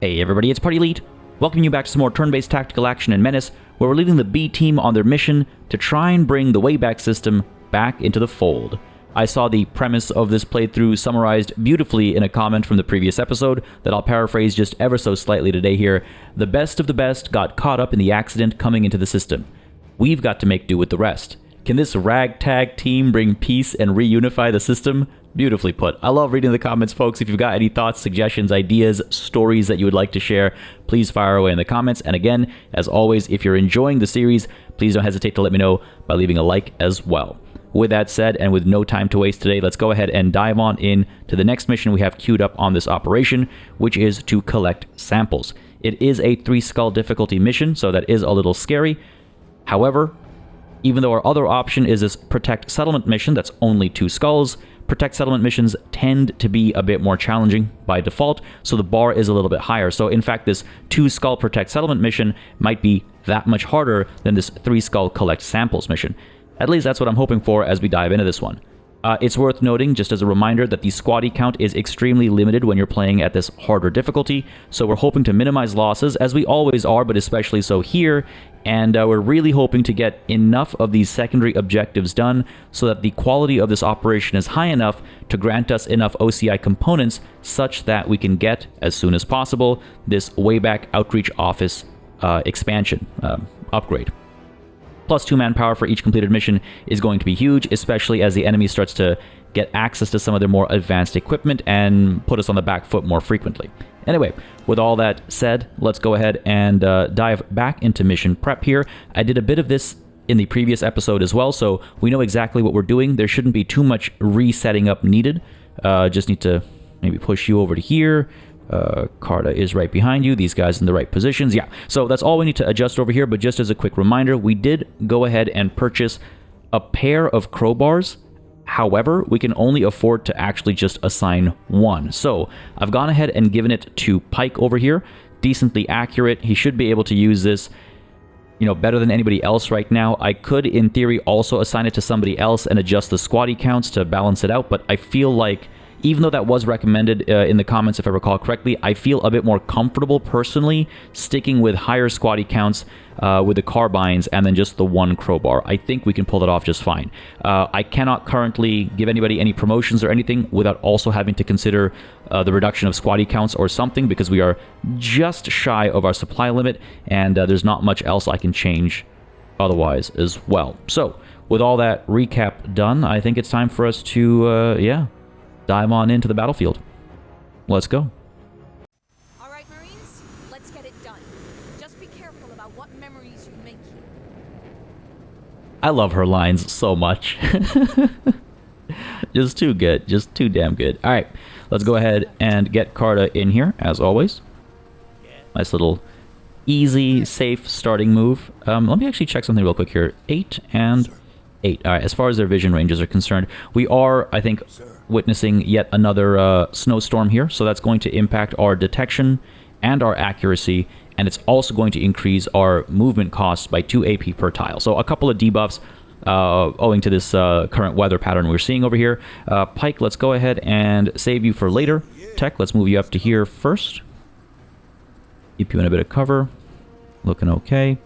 Hey everybody, it's PartyElite. Welcoming you back to some more turn-based tactical action in MENACE, where we're leading the B team on their mission to try and bring the Wayback System back into the fold. I saw the premise of this playthrough summarized beautifully in a comment from the previous episode that I'll paraphrase just ever so slightly today here. The best of the best got caught up in the accident coming into the system. We've got to make do with the rest. Can this ragtag team bring peace and reunify the system? Beautifully put. I love reading the comments, folks. If you've got any thoughts, suggestions, ideas, stories that you would like to share, please fire away in the comments. And again, as always, if you're enjoying the series, please don't hesitate to let me know by leaving a like as well. With that said, and with no time to waste today, let's go ahead and dive on in to the next mission we have queued up on this operation, which is to collect samples. It is a 3-skull difficulty mission, so that is a little scary. However, even though our other option is this Protect Settlement mission that's only 2 skulls, Protect Settlement missions tend to be a bit more challenging by default, so the bar is a little bit higher. So in fact, this 2-skull Protect Settlement mission might be that much harder than this 3-skull Collect Samples mission. At least that's what I'm hoping for as we dive into this one. It's worth noting, just as a reminder, that the squaddy count is extremely limited when you're playing at this harder difficulty, so we're hoping to minimize losses, as we always are, but especially so here, and we're really hoping to get enough of these secondary objectives done so that the quality of this operation is high enough to grant us enough OCI components such that we can get, as soon as possible, this Wayback Outreach Office expansion upgrade. Plus 2 manpower for each completed mission is going to be huge, especially as the enemy starts to get access to some of their more advanced equipment and put us on the back foot more frequently. Anyway, with all that said, let's go ahead and dive back into mission prep here. I did a bit of this in the previous episode as well, so we know exactly what we're doing. There shouldn't be too much resetting up needed. Just need to maybe push you over to here. Carta is right behind you. These guys in the right positions. Yeah, so that's all we need to adjust over here. But just as a quick reminder, we did go ahead and purchase a pair of crowbars. However, we can only afford to actually just assign one. So I've gone ahead and given it to Pike over here. Decently accurate. He should be able to use this, you know, better than anybody else right now. I could, in theory, also assign it to somebody else and adjust the squaddy counts to balance it out. But I feel like, even though that was recommended in the comments, if I recall correctly, I feel a bit more comfortable personally sticking with higher squaddy counts with the carbines and then just the one crowbar. I think we can pull it off just fine. I cannot currently give anybody any promotions or anything without also having to consider the reduction of squaddy counts or something, because we are just shy of our supply limit, and there's not much else I can change otherwise as well. So, with all that recap done, I think it's time for us to, dive on into the battlefield. Let's go. All right, Marines, let's get it done. Just be careful about what memories you make here. I love her lines so much. Just too good. Just too damn good. All right, let's go ahead and get Carta in here, as always. Nice little easy, safe starting move. Let me actually check something real quick here. 8 and 8. All right, as far as their vision ranges are concerned, we are, I think, witnessing yet another snowstorm here, so that's going to impact our detection and our accuracy, and it's also going to increase our movement costs by 2 AP per tile. So a couple of debuffs owing to this current weather pattern we're seeing over here. Pike, let's go ahead and save you for later. Tech, let's move you up to here first. Keep you in a bit of cover. Looking okay.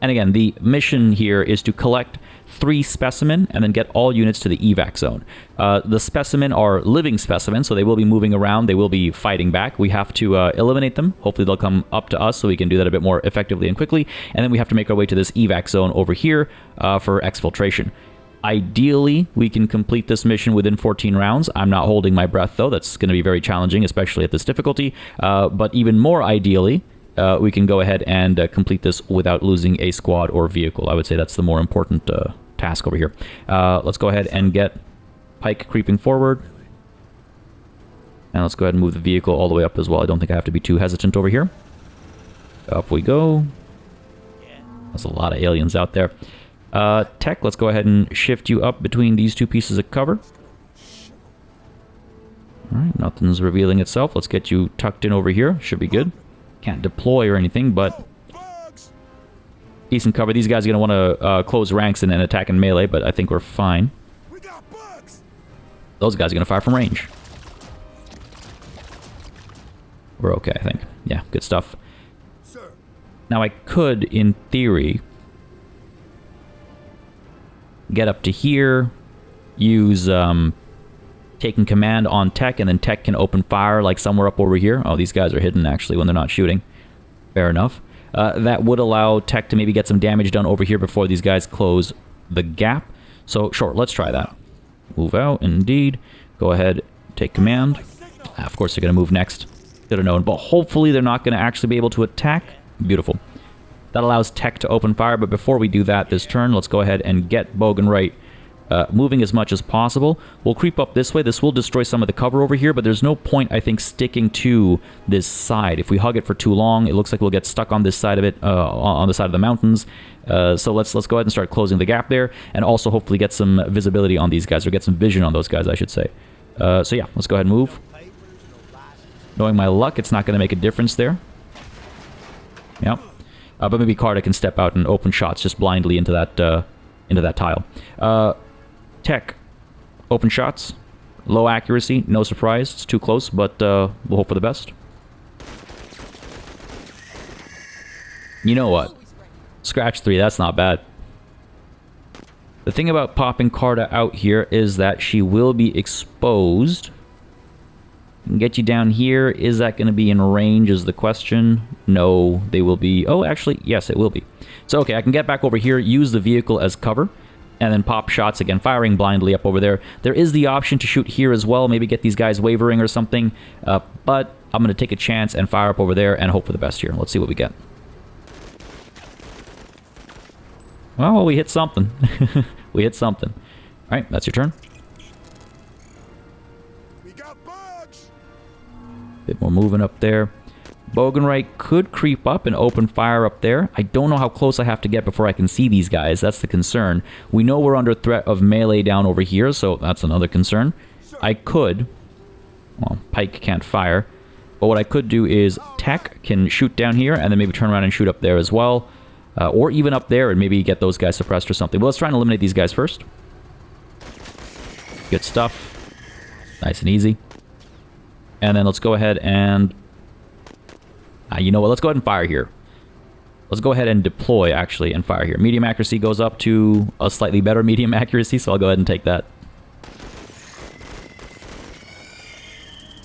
And again, the mission here is to collect 3 specimen and then get all units to the evac zone. The specimen are living specimens, so they will be moving around. They will be fighting back. We have to eliminate them. Hopefully they'll come up to us so we can do that a bit more effectively and quickly. And then we have to make our way to this evac zone over here for exfiltration. Ideally, we can complete this mission within 14 rounds. I'm not holding my breath, though. That's going to be very challenging, especially at this difficulty. But even more ideally, we can go ahead and complete this without losing a squad or vehicle. I would say that's the more important task over here. Let's go ahead and get Pike creeping forward. And let's go ahead and move the vehicle all the way up as well. I don't think I have to be too hesitant over here. Up we go. There's a lot of aliens out there. Tech, let's go ahead and shift you up between these 2 pieces of cover. Alright, nothing's revealing itself. Let's get you tucked in over here. Should be good. Can't deploy or anything, but decent cover. These guys are going to want to close ranks and then attack in melee, but I think we're fine. Those guys are going to fire from range. We're okay, I think. Yeah, good stuff. Sir. Now, I could, in theory, get up to here, use taking command on tech, and then tech can open fire like somewhere up over here. Oh, these guys are hidden, actually, when they're not shooting. Fair enough. That would allow tech to maybe get some damage done over here before these guys close the gap. So, sure, let's try that. Move out, indeed. Go ahead, take command. Of course, they're going to move next. Should have known. But hopefully they're not going to actually be able to attack. Beautiful. That allows tech to open fire, but before we do that this turn, let's go ahead and get Bogenright moving as much as possible. We'll creep up this way. This will destroy some of the cover over here, but there's no point, I think, sticking to this side. If we hug it for too long, it looks like we'll get stuck on this side of it, on the side of the mountains. So let's go ahead and start closing the gap there, and also hopefully get some visibility on these guys, or get some vision on those guys, I should say. So yeah, let's go ahead and move. Knowing my luck, it's not going to make a difference there. Yep. But maybe Carta can step out and open shots just blindly into that tile. Tech, open shots. Low accuracy, no surprise. It's too close, but we'll hope for the best. You know what? Scratch 3, that's not bad. The thing about popping Carta out here is that she will be exposed. Can get you down here. Is that going to be in range is the question. No, they will be... Oh, actually, yes, it will be. So, okay, I can get back over here, use the vehicle as cover, and then pop shots again, firing blindly up over there. There is the option to shoot here as well, maybe get these guys wavering or something, but I'm going to take a chance and fire up over there and hope for the best here. Let's see what we get. Well, we hit something. We hit something. All right, that's your turn. Bit more moving up there. Bogenright could creep up and open fire up there. I don't know how close I have to get before I can see these guys. That's the concern. We know we're under threat of melee down over here, so that's another concern. I could... Well, Pike can't fire. But what I could do is Tech can shoot down here and then maybe turn around and shoot up there as well. Or even up there and maybe get those guys suppressed or something. But let's try and eliminate these guys first. Good stuff. Nice and easy. And then let's go ahead and... you know what? Let's go ahead and fire here. Let's go ahead and deploy, actually, and fire here. Medium accuracy goes up to a slightly better medium accuracy, so I'll go ahead and take that.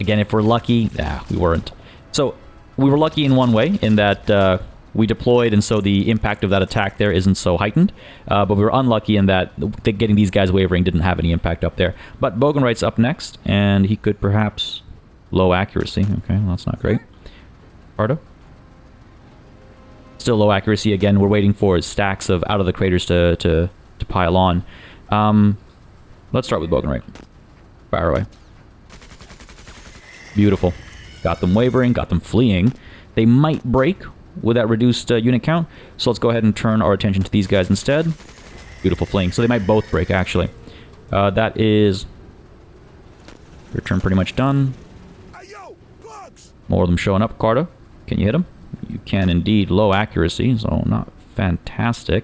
Again, if we're lucky... we weren't. So, we were lucky in one way, in that we deployed, and so the impact of that attack there isn't so heightened. But we were unlucky in that getting these guys wavering didn't have any impact up there. But Bogenright's up next, and he could perhaps... Low accuracy. Okay, well, that's not great. Carta. Still low accuracy. Again, we're waiting for stacks of out of the craters to pile on. Let's start with Bogenright. Fire away. Beautiful. Got them wavering, got them fleeing. They might break with that reduced unit count, so let's go ahead and turn our attention to these guys instead. Beautiful fleeing. So they might both break, actually. That is... Your turn pretty much done. More of them showing up. Carta, can you hit them? You can indeed. Low accuracy, so not fantastic.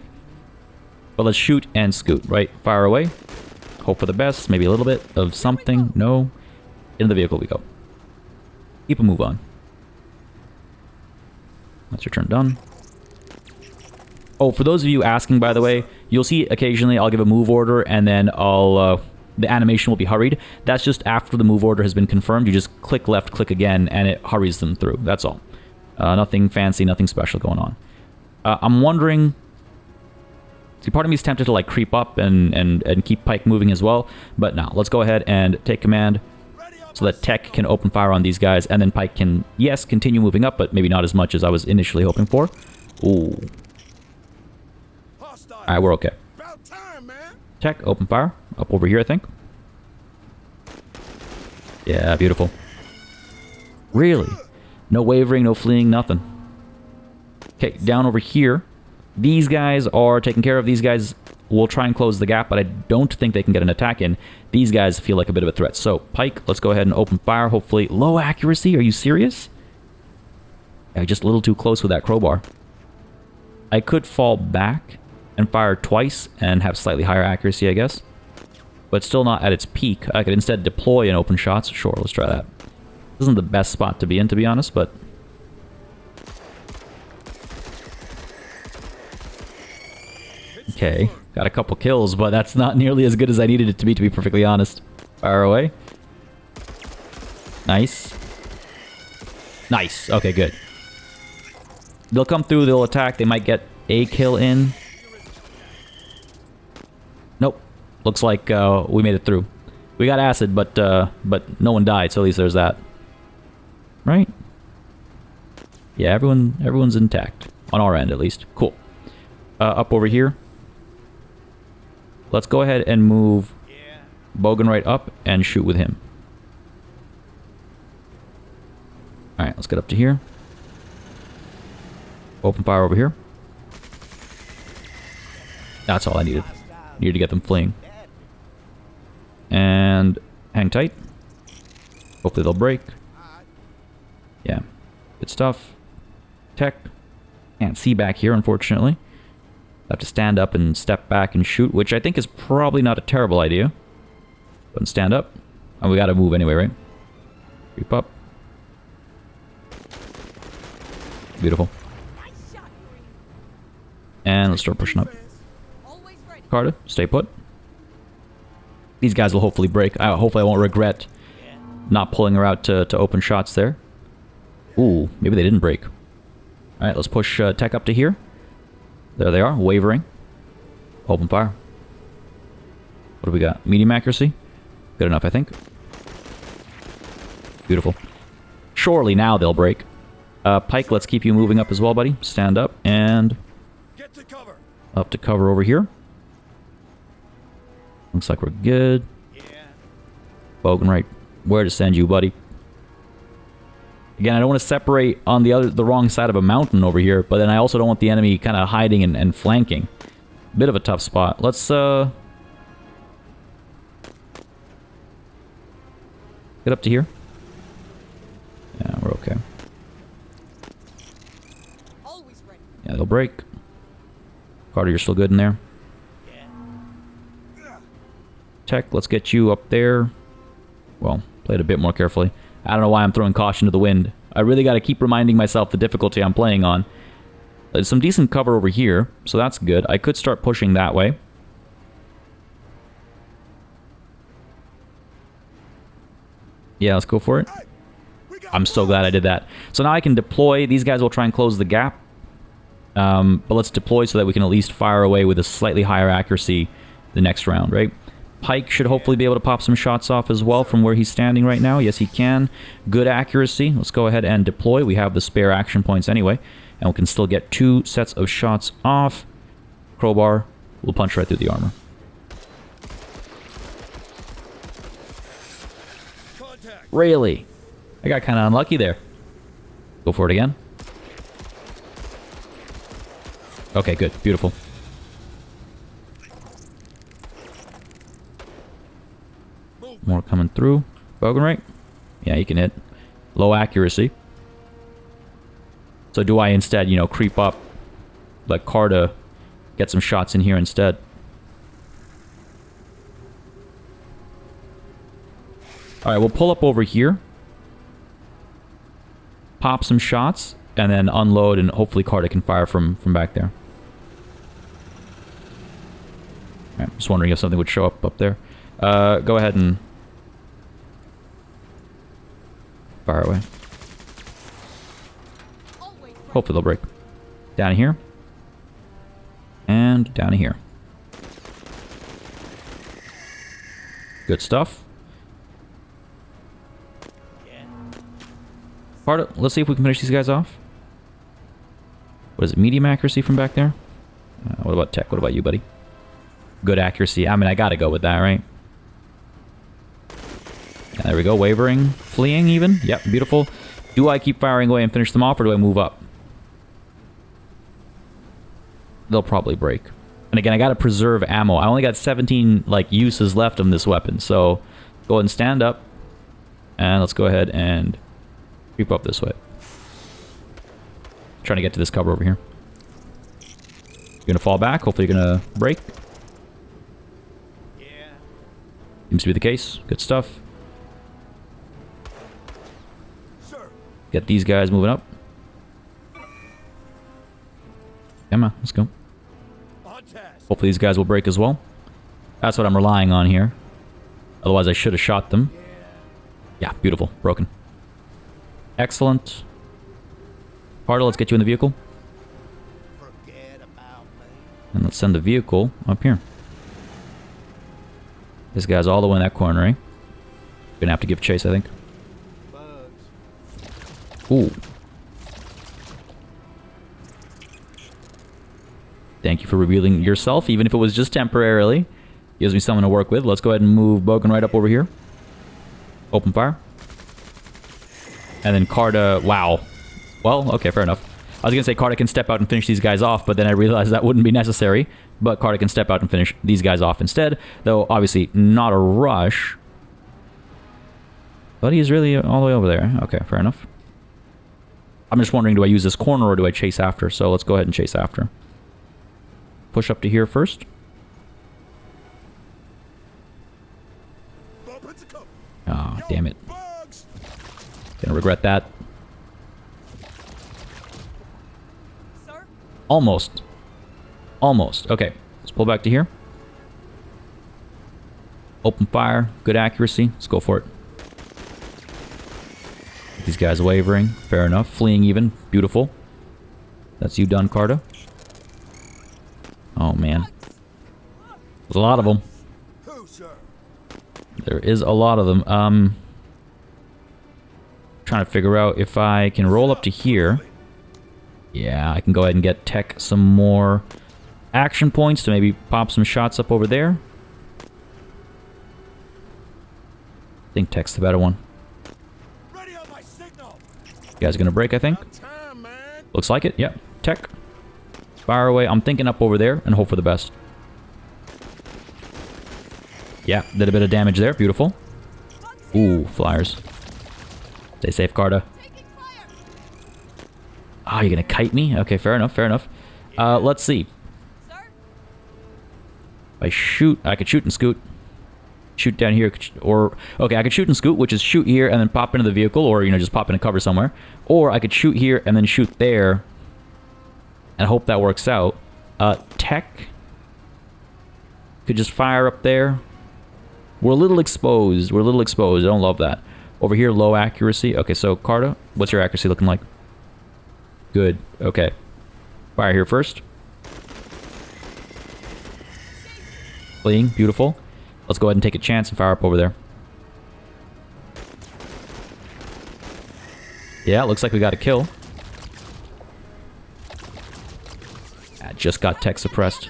But let's shoot and scoot, right? Fire away. Hope for the best. Maybe a little bit of something. No. Into the vehicle we go. Keep a move on. That's your turn done. Oh, for those of you asking, by the way, you'll see occasionally I'll give a move order and then I'll... the animation will be hurried. That's just after the move order has been confirmed. You just click left, click again, and it hurries them through. That's all. Nothing fancy, nothing special going on. I'm wondering... See, part of me is tempted to like creep up and keep Pike moving as well. But no, let's go ahead and take command so that Tech can open fire on these guys. And then Pike can, yes, continue moving up, but maybe not as much as I was initially hoping for. Ooh. Alright, we're okay. Tech, open fire. Up over here, I think. Yeah, beautiful. Really? No wavering, no fleeing, nothing. Okay, down over here. These guys are taken care of. These guys will try and close the gap, but I don't think they can get an attack in. These guys feel like a bit of a threat. So, Pike, let's go ahead and open fire. Hopefully, low accuracy. Are you serious? Yeah, just a little too close with that crowbar. I could fall back and fire twice and have slightly higher accuracy, I guess. But still not at its peak. I could instead deploy and open shots. Sure, let's try that. This isn't the best spot to be in, to be honest, but... Okay, got a couple kills, but that's not nearly as good as I needed it to be perfectly honest. Fire away. Nice. Nice. Okay, good. They'll come through, they'll attack, they might get a kill in. Nope. Looks like we made it through. We got acid, but no one died, so at least there's that. Right? Yeah, everyone's intact. On our end, at least. Cool. Up over here. Let's go ahead and move Bogan right up and shoot with him. Alright, let's get up to here. Open fire over here. That's all I needed. Needed to get them fleeing. And hang tight. Hopefully they'll break. Yeah. Good stuff. Tech. Can't see back here, unfortunately. Have to stand up and step back and shoot, which I think is probably not a terrible idea. But stand up. And we gotta move anyway, right? Creep up. Beautiful. And let's start pushing up. Carter, stay put. These guys will hopefully break. Hopefully I won't regret not pulling her out to open shots there. Ooh, maybe they didn't break. Alright, let's push tech up to here. There they are, wavering. Open fire. What do we got? Medium accuracy? Good enough, I think. Beautiful. Surely now they'll break. Pike, let's keep you moving up as well, buddy. Stand up and... Get to cover. Up to cover over here. Looks like we're good. Yeah. Bogan right where to send you, buddy. Again, I don't want to separate on the wrong side of a mountain over here, but then I also don't want the enemy kind of hiding and flanking. Bit of a tough spot. Let's get up to here. Yeah, we're okay. Always ready. Yeah, they'll break. Carter, you're still good in there. Tech, let's get you up there. Well, play it a bit more carefully. I don't know why I'm throwing caution to the wind. I really got to keep reminding myself the difficulty I'm playing on. There's some decent cover over here, so that's good. I could start pushing that way. Yeah, let's go for it. I'm so glad I did that. So now I can deploy. These guys will try and close the gap. But let's deploy so that we can at least fire away with a slightly higher accuracy the next round, right? Pike should hopefully be able to pop some shots off as well from where he's standing right now. Yes, he can. Good accuracy. Let's go ahead and deploy. We have the spare action points anyway. And we can still get 2 sets of shots off. Crowbar. We'll punch right through the armor. Contact. Really? I got kind of unlucky there. Go for it again. Okay, good. Beautiful. More coming through. Bogan right? Yeah, you can hit. Low accuracy. So do I instead, you know, creep up, let Carta get some shots in here instead? Alright, we'll pull up over here. Pop some shots, and then unload, and hopefully Carta can fire from back there. Alright, just wondering if something would show up there. Go ahead and fire away. Hopefully they'll break. Down here. And down here. Good stuff. Let's see if we can finish these guys off. What is it? Medium accuracy from back there? What about tech? What about you, buddy? Good accuracy. I mean, I gotta go with that, right? Yeah, there we go. Wavering. Fleeing, even. Yep, beautiful. Do I keep firing away and finish them off, or do I move up? They'll probably break. And again, I gotta preserve ammo. I only got 17, like, uses left of this weapon, so go ahead and stand up. And let's go ahead and creep up this way. Trying to get to this cover over here. You're gonna fall back. Hopefully you're gonna break. Yeah. Seems to be the case. Good stuff. Get these guys moving up. Come on, let's go. On task. Hopefully these guys will break as well. That's what I'm relying on here. Otherwise I should have shot them. Yeah, beautiful. Broken. Excellent. Pardo, let's get you in the vehicle. Forget about me. And let's send the vehicle up here. This guy's all the way in that corner, right? Gonna have to give chase, I think. Bugs. Ooh. Thank you for revealing yourself, even if it was just temporarily. Gives me someone to work with. Let's go ahead and move Bogan right up over here. Open fire. And then Carta... Wow. Well, okay, fair enough. I was going to say Carta can step out and finish these guys off, but then I realized that wouldn't be necessary. But Carta can step out and finish these guys off instead. Though, obviously, not a rush. But he's really all the way over there. Okay, fair enough. I'm just wondering, do I use this corner or do I chase after? So let's go ahead and chase after. Push up to here first. Ah, oh, damn it. Bugs. Gonna regret that. Sir? Almost. Almost. Okay, let's pull back to here. Open fire. Good accuracy. Let's go for it. These guys wavering. Fair enough. Fleeing even. Beautiful. That's you done, Carta. Oh, man. There's a lot of them. Who, sir? There is a lot of them. Trying to figure out if I can roll up to here. Yeah, I can go ahead and get Tech some more action points to maybe pop some shots up over there. I think Tech's the better one. Ready on my signal. You guys are gonna break, I think. About time, man. Looks like it. Yep. Tech. Fire away. I'm thinking up over there and hope for the best. Yeah, did a bit of damage there. Beautiful. Ooh, flyers. Stay safe, Carta. Ah, you're gonna kite me? Okay, fair enough, fair enough. Let's see. Sir? If I shoot, I could shoot and scoot. Shoot down here, or... Okay, I could shoot and scoot, which is shoot here and then pop into the vehicle, or, you know, just pop into cover somewhere. Or I could shoot here and then shoot there, and hope that works out. Tech could just fire up there. We're a little exposed. We're a little exposed. I don't love that. Over here, low accuracy. Okay, so Carta, what's your accuracy looking like? Good. Okay. Fire here first. Fleeing. Beautiful. Let's go ahead and take a chance and fire up over there. Yeah, looks like we got a kill. I just got Tech suppressed.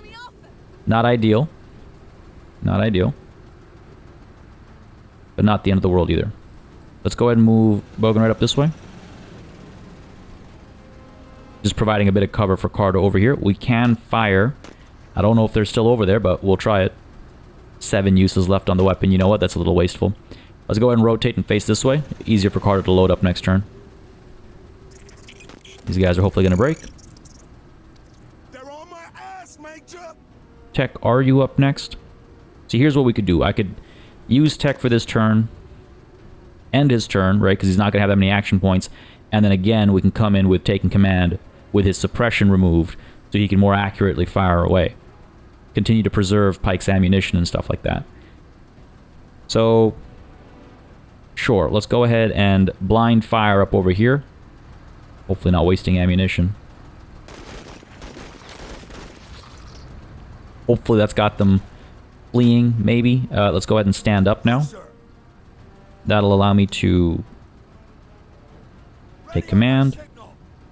Not ideal. Not ideal. But not the end of the world either. Let's go ahead and move Bogan right up this way. Just providing a bit of cover for Carter over here. We can fire. I don't know if they're still over there, but we'll try it. 7 uses left on the weapon. You know what? That's a little wasteful. Let's go ahead and rotate and face this way. Easier for Carter to load up next turn. These guys are hopefully going to break. They're on my ass, Major. Tech, are you up next? See, here's what we could do. I could use Tech for this turn. End his turn, right? Because he's not going to have that many action points. And then again, we can come in with taking command with his suppression removed so he can more accurately fire away. Continue to preserve Pike's ammunition and stuff like that. So, sure, let's go ahead and blind fire up over here. Hopefully not wasting ammunition. Hopefully that's got them fleeing, maybe. Let's go ahead and stand up now. That'll allow me to take command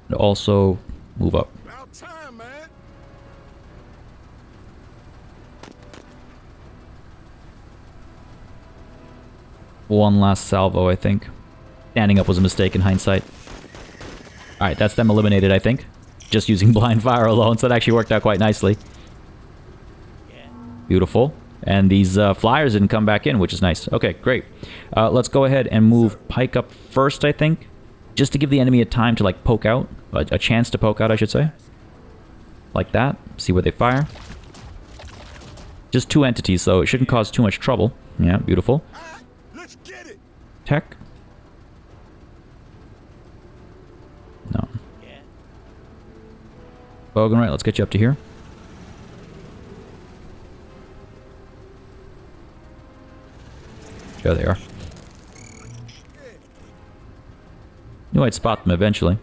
and also move up. About time, man. One last salvo, I think. Standing up was a mistake in hindsight. Alright, that's them eliminated, I think. Just using blind fire alone, so that actually worked out quite nicely. Beautiful. And these flyers didn't come back in, which is nice. Okay, great. Let's go ahead and move Pike up first, I think. Just to give the enemy a time to, like, poke out. A chance to poke out, I should say. Like that. See where they fire. Just 2 entities, so it shouldn't cause too much trouble. Yeah, beautiful. Let's get it. Tech. Bogan, right, let's get you up to here. There they are. You might spot them eventually.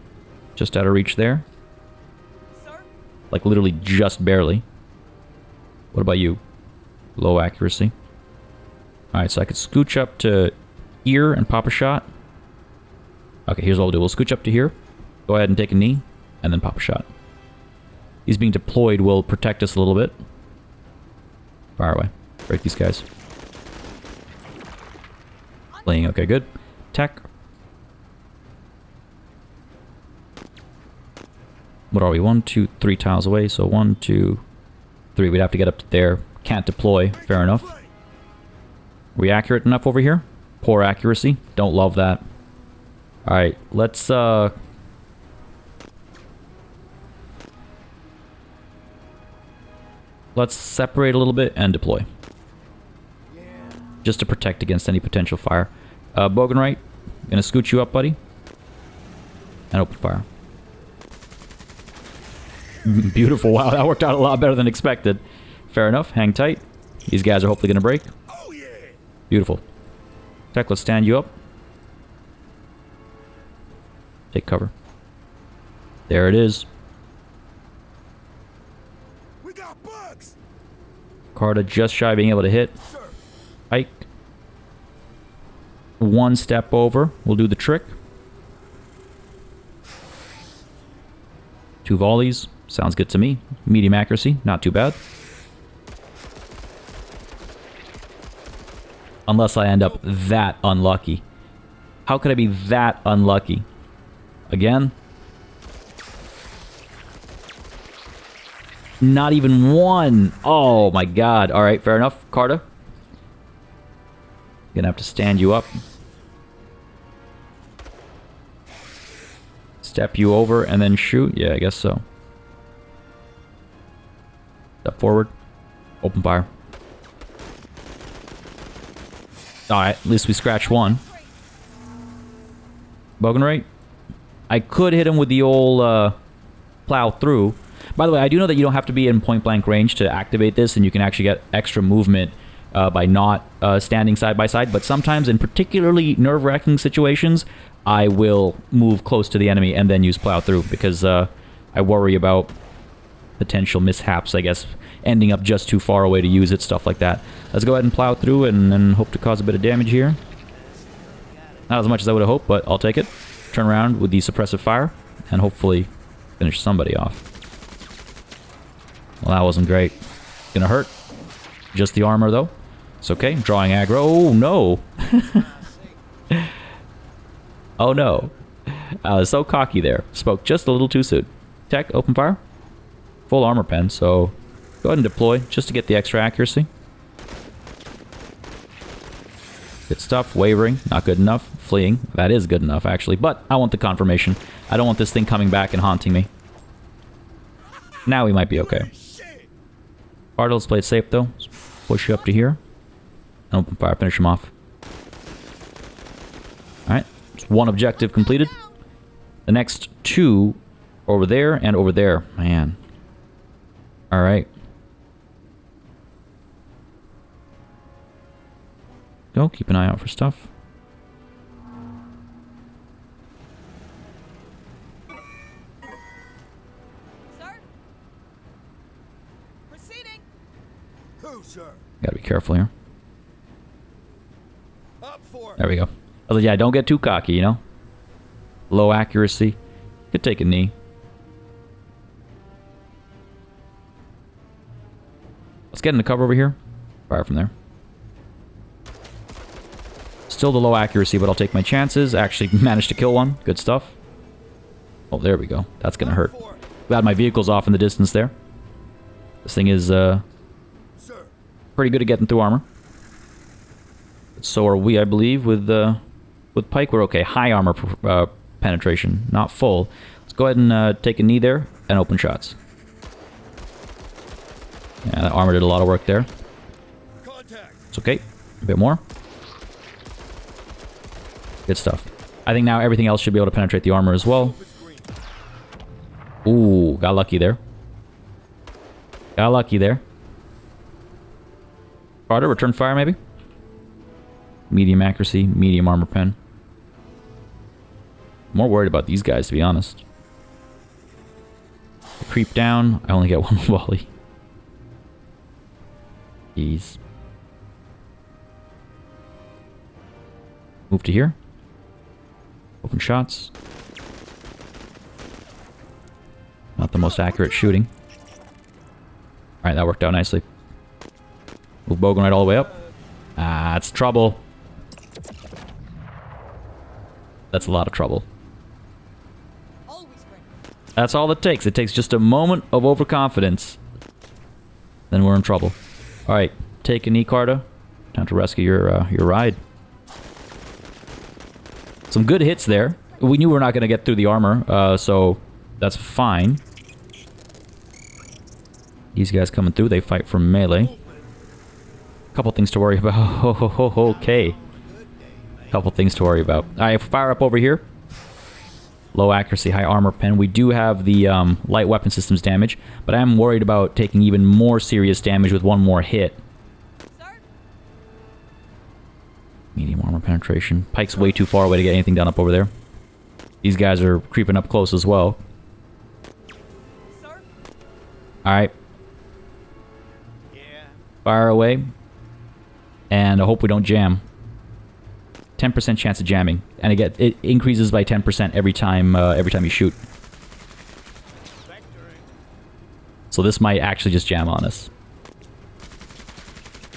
Just out of reach there. Sir? Like literally just barely. What about you? Low accuracy. Alright, so I could scooch up to here and pop a shot. Okay, here's what we'll do. We'll scooch up to here. Go ahead and take a knee. And then pop a shot. These being deployed will protect us a little bit. Fire away. Break these guys. Playing. Okay, good. Tech. What are we? 1, 2, 3 tiles away. So 1, 2, 3. We'd have to get up to there. Can't deploy. Fair enough. Are we accurate enough over here? Poor accuracy. Don't love that. Alright, let's separate a little bit and deploy. Just to protect against any potential fire. Bogan right, gonna scoot you up, buddy. And open fire. Beautiful. Wow, that worked out a lot better than expected. Fair enough. Hang tight. These guys are hopefully gonna break. Oh yeah. Beautiful. Tech, let's stand you up. Take cover. There it is. We got bugs. Carta just shy of being able to hit. Sir. Hike. One step over. We'll do the trick. 2 volleys. Sounds good to me. Medium accuracy. Not too bad. Unless I end up that unlucky. How could I be that unlucky? Again. Not even one. Oh my god. Alright, fair enough. Carta. Gonna have to stand you up. Step you over and then shoot. Yeah, I guess so. Step forward. Open fire. Alright, at least we scratched one. Bogan right. I could hit him with the old plow through. By the way, I do know that you don't have to be in point blank range to activate this, and you can actually get extra movement by not standing side by side. But sometimes, in particularly nerve-wracking situations, I will move close to the enemy and then use plow through, because I worry about potential mishaps, I guess, ending up just too far away to use it, stuff like that. Let's go ahead and plow through and hope to cause a bit of damage here. Not as much as I would have hoped, but I'll take it. Turn around with the suppressive fire and hopefully finish somebody off. Well, that wasn't great. Gonna hurt. Just the armor, though. It's okay. Drawing aggro. Oh, no. Oh, no. I was so cocky there. Spoke just a little too soon. Tech, open fire. Full armor pen, so go ahead and deploy just to get the extra accuracy. Good stuff. Wavering. Not good enough. Fleeing. That is good enough, actually. But I want the confirmation. I don't want this thing coming back and haunting me. Now we might be okay. Carta, let's play it safe, though. Let's push you up to here. And open fire. Finish him off. Alright. One objective completed. The next 2 over there and over there. Man. Alright. Go, keep an eye out for stuff. Sir? Proceeding. Who, sir? Gotta be careful here. Up for it. There we go. I was like, yeah, don't get too cocky, you know? Low accuracy. Could take a knee. Let's get into cover over here. Fire from there. Still the low accuracy, but I'll take my chances. Actually managed to kill one. Good stuff. Oh, there we go. That's gonna hurt. Glad my vehicle's off in the distance there. This thing is pretty good at getting through armor. So are we, I believe, with Pike. We're okay. High armor penetration, not full. Let's go ahead and take a knee there and open shots. Yeah, that armor did a lot of work there. It's okay. A bit more. Good stuff. I think now everything else should be able to penetrate the armor as well. Ooh, got lucky there. Got lucky there. Carter, return fire maybe? Medium accuracy, medium armor pen. More worried about these guys, to be honest. Creep down. I only get one volley. Jeez. Move to here. Open shots. Not the most accurate shooting. Alright, that worked out nicely. Move Bogan right all the way up. Ah, it's trouble. That's a lot of trouble. That's all it takes. It takes just a moment of overconfidence. Then we're in trouble. Alright, take a knee, Carta. Time to rescue your ride. Some good hits there. We knew we were not going to get through the armor, so that's fine. These guys coming through, they fight from melee. Couple things to worry about. Okay. Couple things to worry about. Alright, fire up over here. Low accuracy, high armor pen. We do have the light weapon systems damage, but I am worried about taking even more serious damage with one more hit. Medium armor penetration. Pike's way too far away to get anything done up over there. These guys are creeping up close as well. Alright. Fire away. And I hope we don't jam. 10% chance of jamming, and it increases by 10% every time you shoot. So this might actually just jam on us.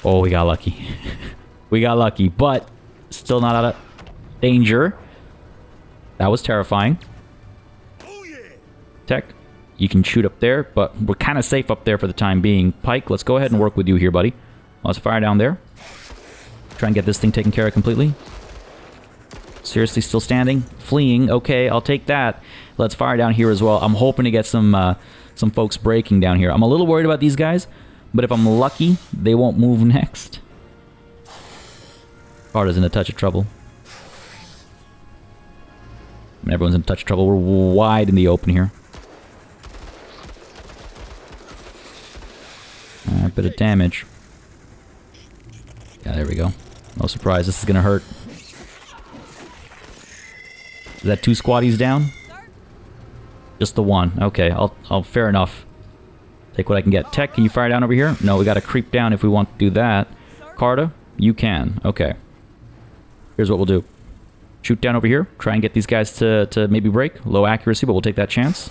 Oh, we got lucky. We got lucky, but still not out of danger. That was terrifying. Tech, you can shoot up there, but we're kind of safe up there for the time being. Pike, let's go ahead and work with you here, buddy. Let's fire down there. Try and get this thing taken care of completely. Seriously, still standing? Fleeing. Okay, I'll take that. Let's fire down here as well. I'm hoping to get some folks breaking down here. I'm a little worried about these guys, but if I'm lucky, they won't move next. Carter's in a touch of trouble. I mean, everyone's in a touch of trouble. We're wide in the open here. A bit of damage. Yeah, there we go. No surprise, this is gonna hurt. Is that 2 squaddies down? Just the one. Okay, I'll fair enough. Take what I can get. Tech, can you fire down over here? No, we gotta creep down if we want to do that. Carta, you can. Okay. Here's what we'll do. Shoot down over here. Try and get these guys to maybe break. Low accuracy, but we'll take that chance.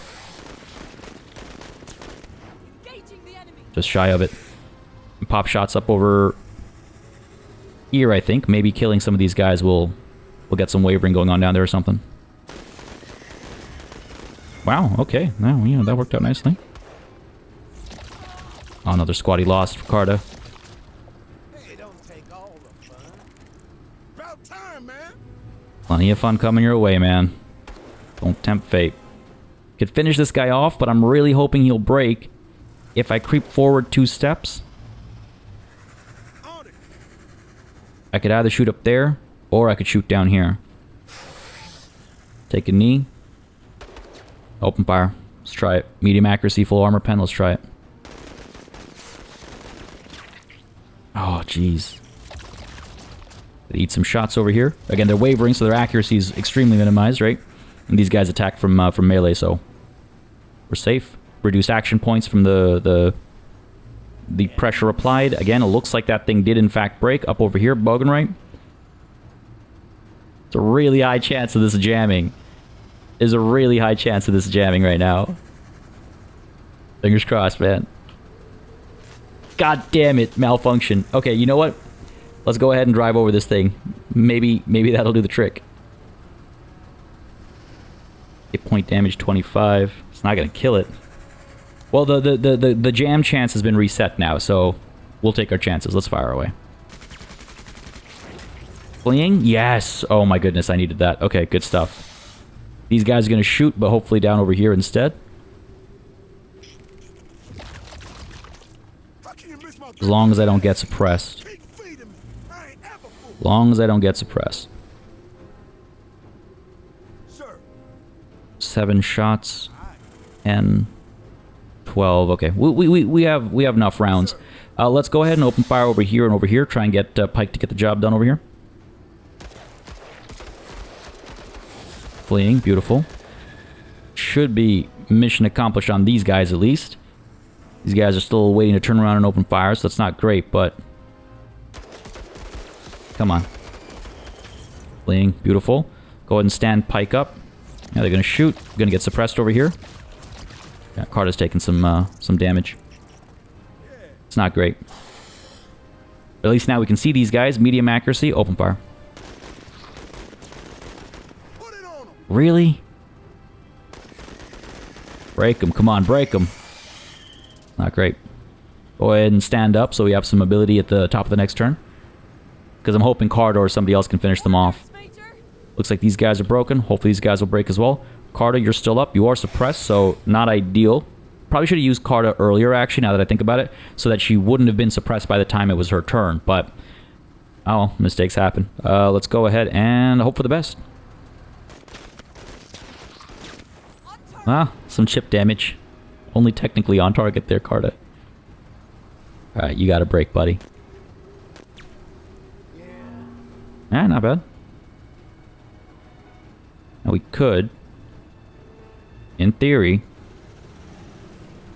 Just shy of it. And pop shots up over here, I think. Maybe killing some of these guys will get some wavering going on down there or something. Wow, okay. Now, yeah, that worked out nicely. Oh, another squaddie lost for Carta. Hey, don't take all the fun. About time, man. Plenty of fun coming your way, man. Don't tempt fate. Could finish this guy off, but I'm really hoping he'll break if I creep forward 2 steps. I could either shoot up there, or I could shoot down here. Take a knee. Open fire. Let's try it. Medium accuracy, full armor pen. Let's try it. Oh, jeez. Eat some shots over here. Again, they're wavering, so their accuracy is extremely minimized, right? And these guys attack from melee, so we're safe. Reduce action points from the pressure applied. Again, it looks like that thing did in fact break. Up over here, Bogan, right? It's a really high chance of this jamming. There's a really high chance of this jamming right now. Fingers crossed, man. God damn it, malfunction. Okay, you know what? Let's go ahead and drive over this thing. Maybe that'll do the trick. Hit point damage 25. It's not gonna kill it. Well, the jam chance has been reset now, so we'll take our chances. Let's fire away. Fleeing? Yes! Oh my goodness, I needed that. Okay, good stuff. These guys are gonna shoot, but hopefully down over here instead. As long as I don't get suppressed. As long as I don't get suppressed. 7 shots. 10, 12. Okay, we have enough rounds. Let's go ahead and open fire over here and over here. Try and get Pike to get the job done over here. Fleeing, beautiful. Should be mission accomplished on these guys at least. These guys are still waiting to turn around and open fire, so that's not great, but... Come on. Fleeing, beautiful. Go ahead and stand Pike up. Now they're gonna shoot. Gonna get suppressed over here. Yeah, Carter's taking some damage. It's not great. But at least now we can see these guys. Medium accuracy, open fire. Really? Break them. Come on, break them. Not great. Go ahead and stand up so we have some ability at the top of the next turn. Because I'm hoping Carter or somebody else can finish them off. Looks like these guys are broken. Hopefully these guys will break as well. Carter, you're still up. You are suppressed, so not ideal. Probably should have used Carter earlier, actually, now that I think about it, so that she wouldn't have been suppressed by the time it was her turn. But, oh, mistakes happen. Let's go ahead and hope for the best. Ah, some chip damage. Only technically on target there, Carter. Alright, you got a break, buddy. Yeah, not bad. Now we could, in theory,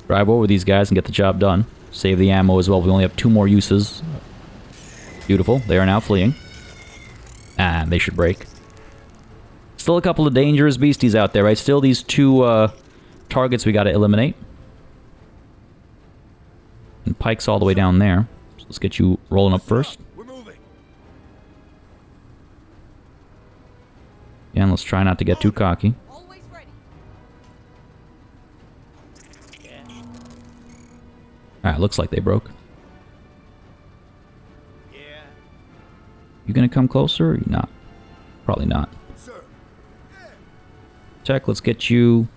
drive over these guys and get the job done. Save the ammo as well. We only have 2 more uses. Beautiful. They are now fleeing. And they should break. Still a couple of dangerous beasties out there, right? Still these 2 targets we got to eliminate. And Pike's all the way down there. So let's get you rolling up first. And let's try not to get too cocky. Alright, looks like they broke. You gonna come closer or you not? Probably not. Tech, let's get you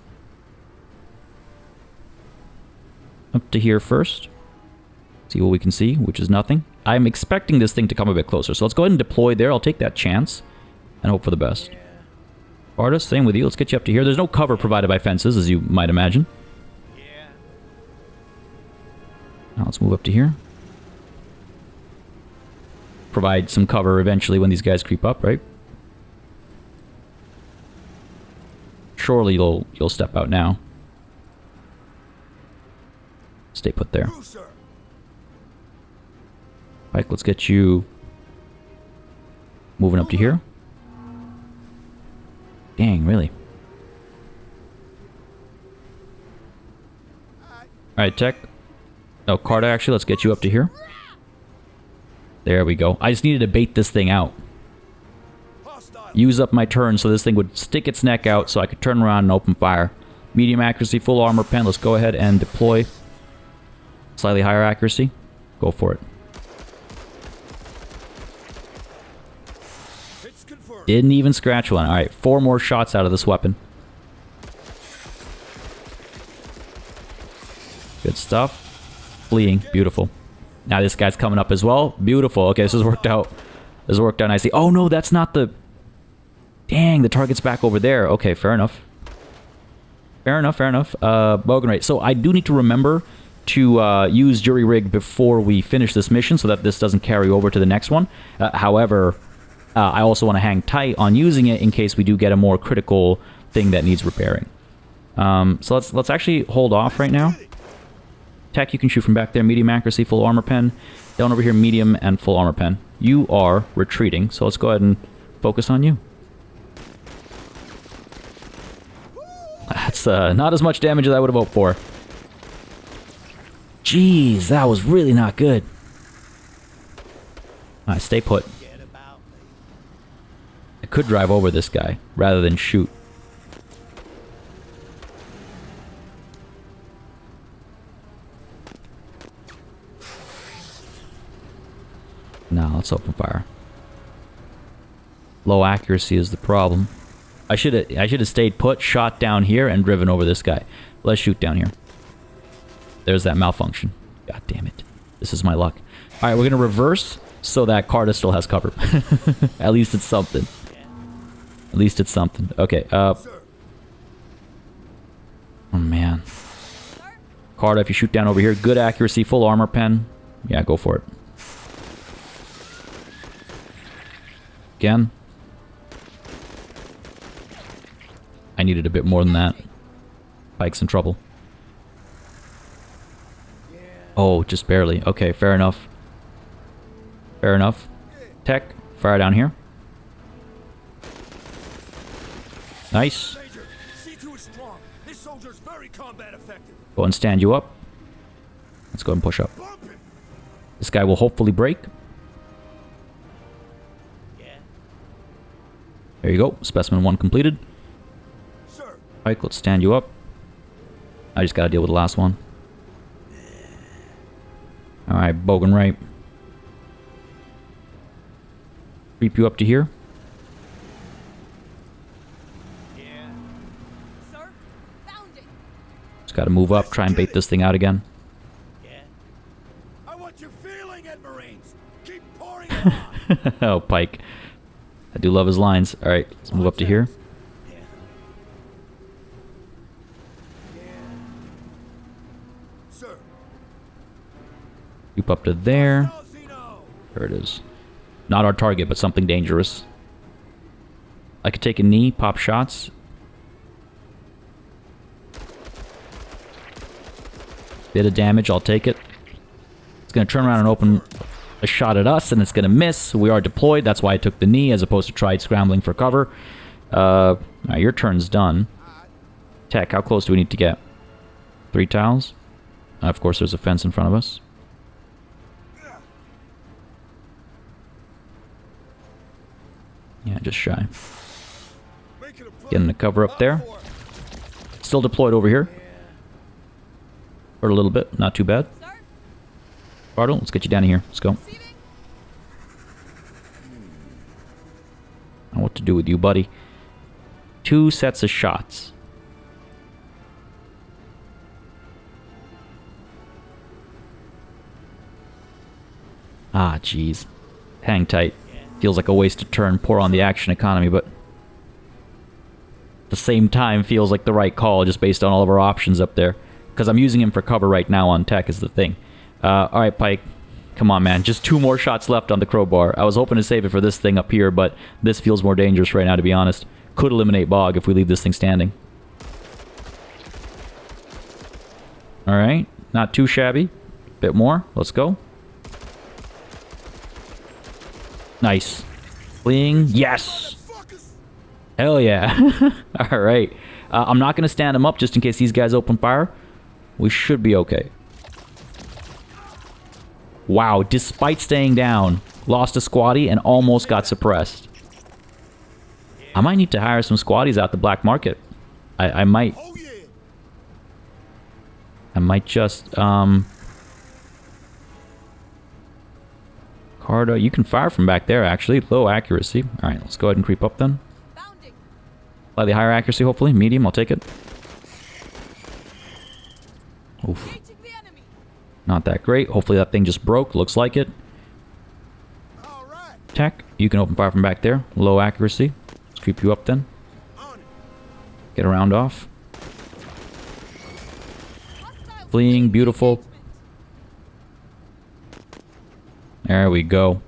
up to here first. See what we can see, which is nothing. I'm expecting this thing to come a bit closer, so let's go ahead and deploy there. I'll take that chance and hope for the best. Artist, same with you. Let's get you up to here. There's no cover provided by fences, as you might imagine. Now let's move up to here. Provide some cover eventually when these guys creep up, right? Surely you'll step out now. Stay put there. Pike, let's get you moving up to here. Dang, really? Alright, Tech. Oh, Carter, actually, let's get you up to here. There we go. I just needed to bait this thing out. Use up my turn so this thing would stick its neck out so I could turn around and open fire. Medium accuracy, full armor pen. Let's go ahead and deploy. Slightly higher accuracy. Go for it. Didn't even scratch one. Alright, 4 more shots out of this weapon. Good stuff. Fleeing. Beautiful. Now this guy's coming up as well. Beautiful. Okay, this has worked out. This has worked out nicely. Oh no, that's not the... Dang, the target's back over there. Okay, fair enough. Fair enough, fair enough. Bogan rate. So I do need to remember to use jury rig before we finish this mission so that this doesn't carry over to the next one. However, I also want to hang tight on using it in case we do get a more critical thing that needs repairing. So let's actually hold off right now. Tech, you can shoot from back there. Medium accuracy, full armor pen. Down over here, medium and full armor pen. You are retreating, so let's go ahead and focus on you. That's not as much damage as I would have hoped for. Jeez, that was really not good. Alright, stay put. I could drive over this guy rather than shoot. Now let's open fire. Low accuracy is the problem. I should have stayed put, shot down here, and driven over this guy. Let's shoot down here. There's that malfunction. God damn it. This is my luck. Alright, we're gonna reverse so that Carter still has cover. At least it's something. At least it's something. Okay, oh man. Carta, if you shoot down over here, good accuracy, full armor pen. Yeah, go for it. Again. I needed a bit more than that. Pike's in trouble. Oh, just barely. Okay, fair enough. Fair enough. Tech, fire down here. Nice. C2 is strong. This soldier's very combat effective. Go and stand you up. Let's go and push up. Bump it. This guy will hopefully break. There you go. Specimen 1 completed. Sir. Alright, let's stand you up. I just gotta deal with the last one. Alright, Bogan right. Creep you up to here. Sir, found it. Just gotta move up, try and bait this thing out again. I want you feeling it, Marines. Keep pouring it on. Oh, Pike. I do love his lines. Alright, let's move up to here. Sir. Creep up to there. Zeno. There it is. Not our target, but something dangerous. I could take a knee, pop shots. Bit of damage, I'll take it. It's going to turn around and open a shot at us, and it's going to miss. We are deployed, that's why I took the knee, as opposed to tried scrambling for cover. Alright, your turn's done. Tech, how close do we need to get? 3 tiles? Of course, there's a fence in front of us. Yeah, just shy. Getting the cover up there. Still deployed over here. For a little bit, not too bad. Bartle, let's get you down here. Let's go. Now what to do with you, buddy? 2 sets of shots. Ah, jeez. Hang tight. Feels like a wasted turn, pour on the action economy, but at the same time feels like the right call just based on all of our options up there. Because I'm using him for cover right now on tech is the thing. Alright, Pike. Come on, man. Just 2 more shots left on the crowbar. I was hoping to save it for this thing up here, but this feels more dangerous right now, to be honest. Could eliminate Bog if we leave this thing standing. Alright. Not too shabby. Bit more. Let's go. Nice. Fleeing. Yes! Hell yeah. Alright. I'm not going to stand him up just in case these guys open fire. We should be okay. Wow, despite staying down, lost a squatty and almost got suppressed. I might need to hire some squatties out the black market. I might. I might just, Carta, you can fire from back there, actually. Low accuracy. Alright, let's go ahead and creep up then. Slightly higher accuracy, hopefully. Medium, I'll take it. Oof. Not that great. Hopefully that thing just broke. Looks like it. Tech, you can open fire from back there. Low accuracy. Let's creep you up then. Get a round off. Fleeing, beautiful. There we go.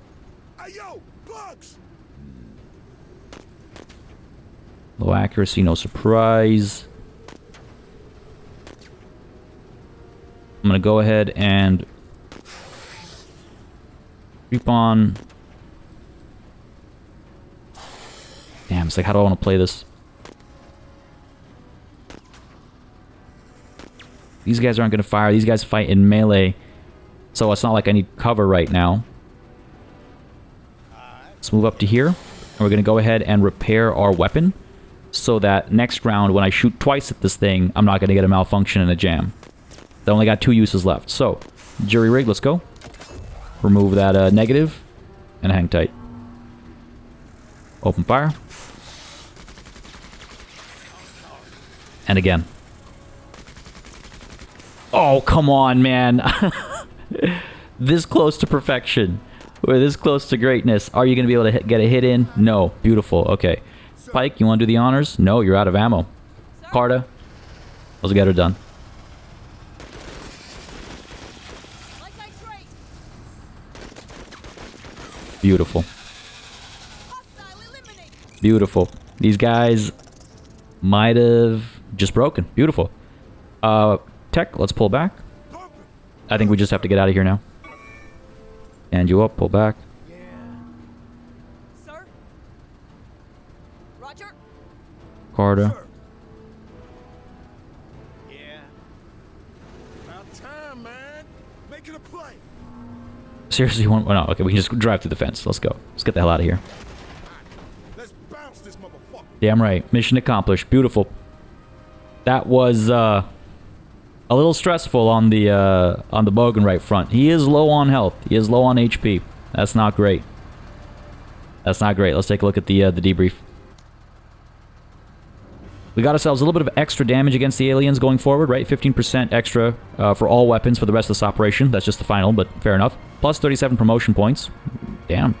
Low accuracy, no surprise. I'm going to go ahead and creep on. Damn, it's like, how do I want to play this? These guys aren't going to fire. These guys fight in melee. So it's not like I need cover right now. Let's move up to here. And we're going to go ahead and repair our weapon. So that next round, when I shoot twice at this thing, I'm not going to get a malfunction and a jam. They only got 2 uses left. So, jury rig, let's go. Remove that negative. And hang tight. Open fire. And again. Oh, come on, man. This close to perfection. We're this close to greatness. Are you going to be able to get a hit in? No. Beautiful. Okay. Pike, you want to do the honors? No, you're out of ammo. Carta, let's get her done. Beautiful. Hostile eliminated. Beautiful. These guys might have just broken. Beautiful. Tech, let's pull back. I think we just have to get out of here now. And you up, pull back. Yeah. Sir? Roger? Carter. Sir. Yeah. About time, man. Make it a play. Seriously, you want... Oh, no, okay, we can just drive through the fence. Let's go. Let's get the hell out of here. Let's bounce this motherfucker. Damn right. Mission accomplished. Beautiful. That was, a little stressful on the Bogenright front. He is low on health. He is low on HP. That's not great. That's not great. Let's take a look at the debrief. We got ourselves a little bit of extra damage against the aliens going forward, right? 15% extra for all weapons for the rest of this operation. That's just the final, but fair enough. Plus 37 promotion points. Damn.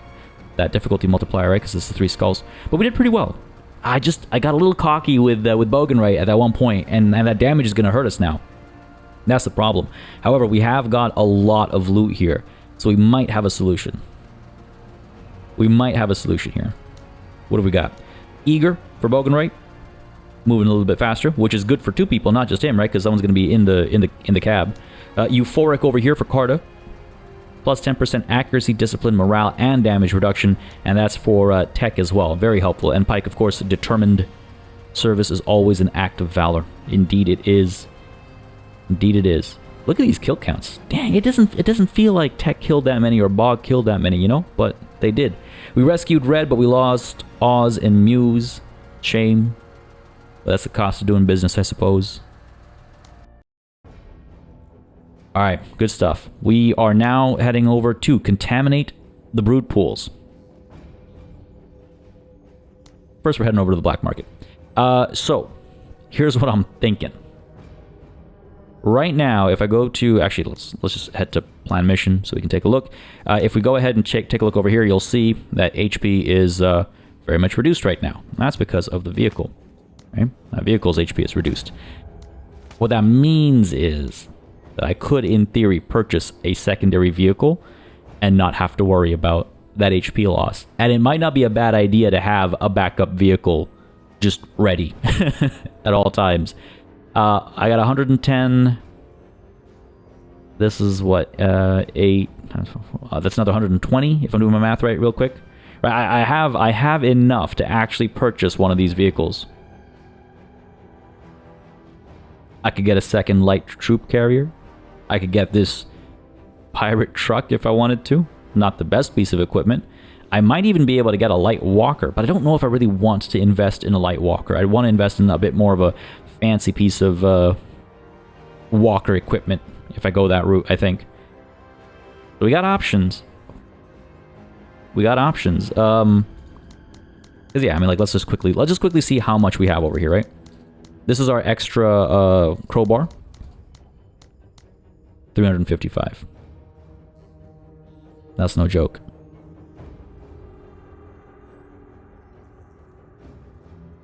That difficulty multiplier, right? Because it's the 3 skulls. But we did pretty well. I got a little cocky with Bogenright at that one point, and that damage is going to hurt us now. That's the problem. However, we have got a lot of loot here, so we might have a solution. We might have a solution here. What have we got? Eager for Bogenright. Moving a little bit faster, which is good for 2 people, not just him, right? Because someone's going to be in the cab. Euphoric over here for Carta. Plus 10% accuracy, discipline, morale, and damage reduction. And that's for Tech as well. Very helpful. And Pike, of course, determined service is always an act of valor. Indeed it is. Indeed it is. Look at these kill counts. Dang, it doesn't feel like Tech killed that many or Bog killed that many, you know? But they did. We rescued Red, but we lost Oz and Muse. Shame. But that's the cost of doing business, I suppose. Alright, good stuff. We are now heading over to contaminate the brood pools. First, we're heading over to the black market. So, here's what I'm thinking. Right now, if I go to... Actually, let's just head to plan mission so we can take a look. If we go ahead and take a look over here, you'll see that HP is very much reduced right now. That's because of the vehicle. Right? That vehicle's HP is reduced. What that means is that I could, in theory, purchase a secondary vehicle and not have to worry about that HP loss. And it might not be a bad idea to have a backup vehicle just ready at all times. I got 110. This is what, 8. That's another 120, if I'm doing my math right real quick. I have enough to actually purchase one of these vehicles. I could get a second light troop carrier. I could get this pirate truck if I wanted to. Not the best piece of equipment. I might even be able to get a light walker, but I don't know if I really want to invest in a light walker. I want to invest in a bit more of a fancy piece of walker equipment if I go that route, I think. So we got options. We got options. 'Cause yeah, I mean, like, let's just quickly see how much we have over here, right? This is our extra crowbar. 355. That's no joke.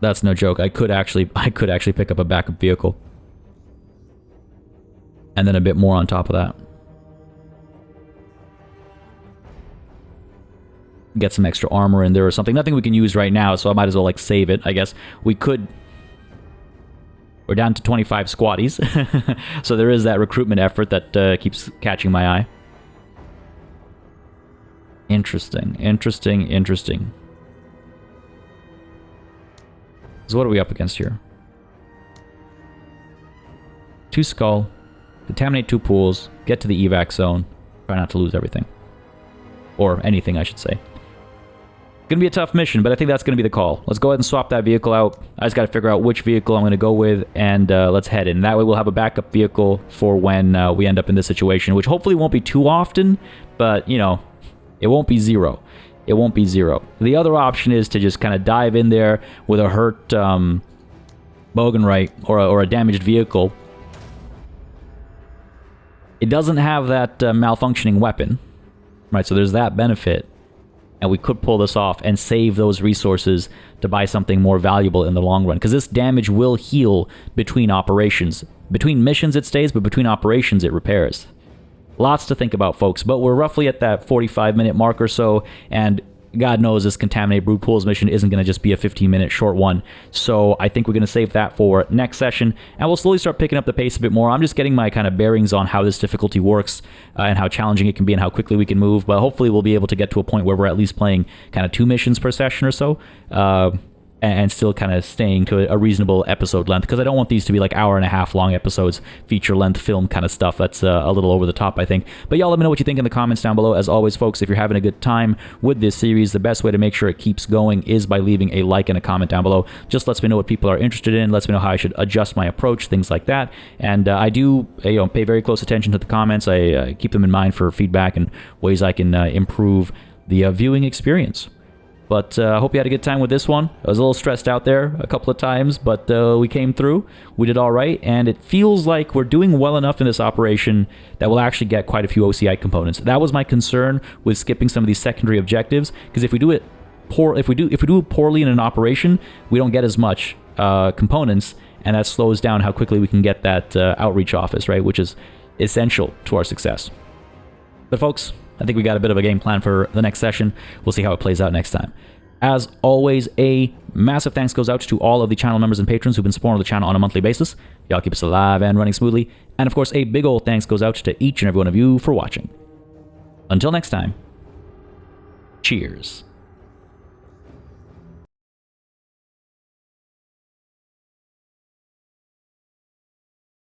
That's no joke. I could actually pick up a backup vehicle. And then a bit more on top of that. Get some extra armor in there or something. Nothing we can use right now, so I might as well, like, save it, I guess. We could... We're down to 25 squatties. So there is that recruitment effort that keeps catching my eye. Interesting. So what are we up against here? 2 skull. Contaminate 2 pools. Get to the evac zone. Try not to lose everything. Or anything, I should say. Gonna be a tough mission, but I think that's gonna be the call. Let's go ahead and swap that vehicle out. I just gotta figure out which vehicle I'm gonna go with, and let's head in. That way we'll have a backup vehicle for when we end up in this situation, which hopefully won't be too often, but, you know, it won't be zero. It won't be zero. The other option is to just kind of dive in there with a hurt Bogenright or a damaged vehicle. It doesn't have that malfunctioning weapon, right? So there's that benefit. And we could pull this off and save those resources to buy something more valuable in the long run. Because this damage will heal between operations. Between missions it stays, but between operations it repairs. Lots to think about, folks, but we're roughly at that 45-minute mark or so, and God knows this Contaminate Brood Pools mission isn't going to just be a 15-minute short one. So I think we're going to save that for next session, and we'll slowly start picking up the pace a bit more. I'm just getting my kind of bearings on how this difficulty works and how challenging it can be and how quickly we can move, but hopefully we'll be able to get to a point where we're at least playing kind of 2 missions per session or so. And still kind of staying to a reasonable episode length, because I don't want these to be like hour-and-a-half long episodes, feature-length film kind of stuff. That's a little over the top, I think. But y'all let me know what you think in the comments down below. As always, folks, if you're having a good time with this series, the best way to make sure it keeps going is by leaving a like and a comment down below. Just lets me know what people are interested in, lets me know how I should adjust my approach, things like that. And I do pay very close attention to the comments. I keep them in mind for feedback and ways I can improve the viewing experience. But I hope you had a good time with this one. I was a little stressed out there a couple of times, but we came through. We did all right, and it feels like we're doing well enough in this operation that we'll actually get quite a few OCI components. That was my concern with skipping some of these secondary objectives, because if we do it if we do it poorly in an operation, we don't get as much components, and that slows down how quickly we can get that outreach office, right? Which is essential to our success. But folks, I think we got a bit of a game plan for the next session. We'll see how it plays out next time. As always, a massive thanks goes out to all of the channel members and patrons who've been supporting the channel on a monthly basis. Y'all keep us alive and running smoothly. And of course, a big old thanks goes out to each and every one of you for watching. Until next time, cheers.